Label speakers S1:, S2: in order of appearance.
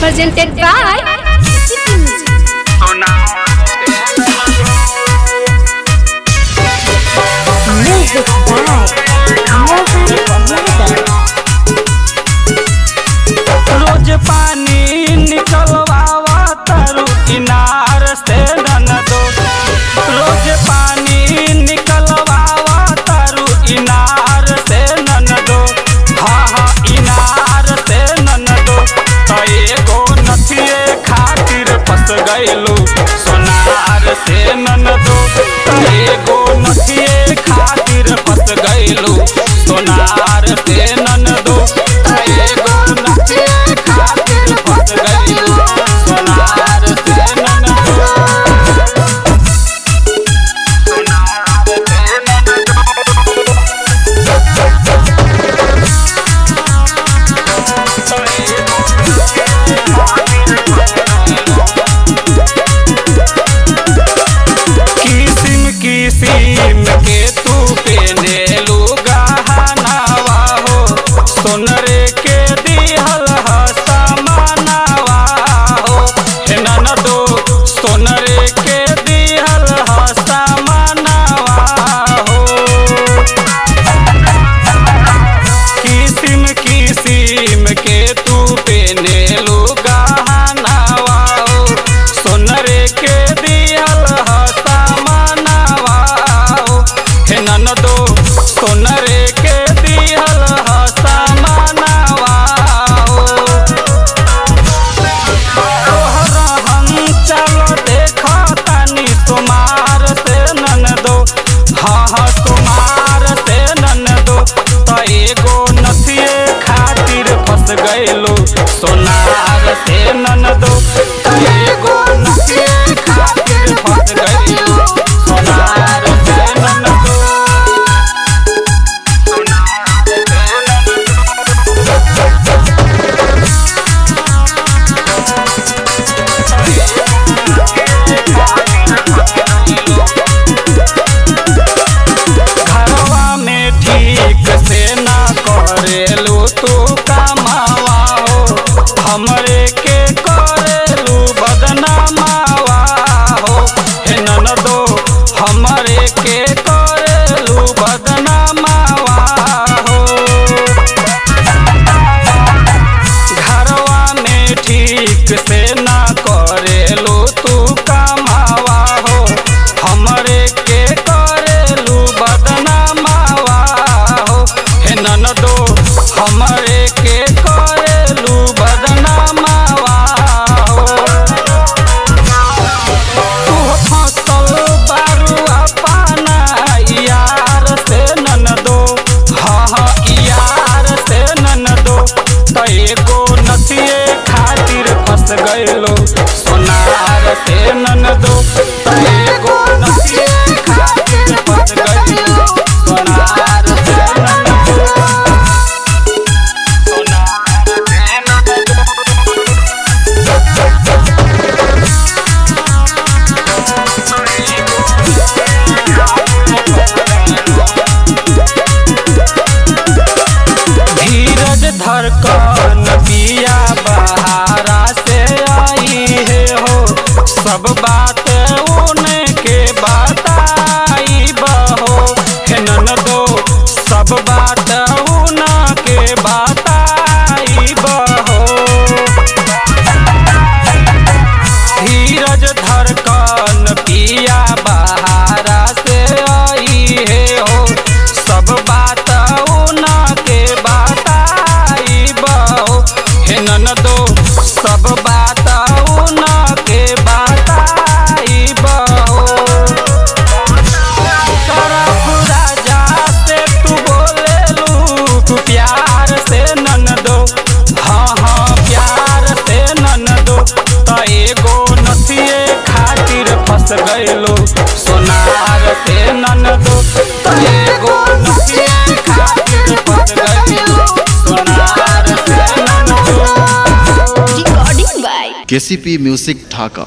S1: presented by Music by
S2: रोज पानी निकलवावा तारू इनार से ननदो, रोज पानी निकलवावा तारू इनार से ननदो। हाँ हाँ इनार से ननदो, तो एगो नथिए खातिर फंस गइलू सोनार से ननदो, तो एगो नथिए खातिर फंस गइलू सोनार से ननदो, तो एगो नथिए खातिर फंस गइलू सोनार से ननदो। किसिम के तू पेनेलू गहनावा हो, सोनरे के दिहल समानवा हो, हे ननदो सोनरे के दिहल समानवा हो। किसिम के तू पेनेलू गहनावा हो, सोनरे के दिहल ननदो सोनरे के दिहल समानवा हो। तोहर हम चलो देखा तानी तुम्हार से ननदो, हाँ हाँ तुम्हार से ननदो, तो एगो नथिए खातिर फंस गइलू सोनार से ननदो, तो एगो नथिए खातिर फंस गइलू सोनार से ननदो। ठीक से ना करेलू तू कमावा हो, हमरे के करेलू बदनामावा हो, हे ननदो हमरे के करेलू बदनामावा हो। घरवा में ठीक से ना करेलू तू कमावा हो, हमरे के करेलू बदनामावा हो, हे ननदो हमरे के करेलू बदनामावा हो। तू फसल बारू अपना यार से ननदो, हाँ हाँ यार से ननदो, तो एगो नथिए खातिर फंस गइलू सोनार से ननदो, तो एगो नथिए खातिर फंस गइलू सोनार से ननदो। धीरज धड़कन पिया बहारा से आई है हो, सब बात उनके बताई बहो, हे ननदो सब बात उनके बताई बहो। धीरज धड़कन पिया बहारा से आई है हो, सब बात उनके बताई बहो, हे ननदो सब बात उनके बताई बहो। तरफ राजा से तू बोलेलू तू प्यार से ननदो, हाँ हाँ प्यार से ननदो, तो एगो नथिए खातिर फंस गइलू सोनार से ननदो, तो एगो नथिए खातिर फंस गइलू सोनार से ननदो।
S1: recording by
S3: KCP Music Dhaka।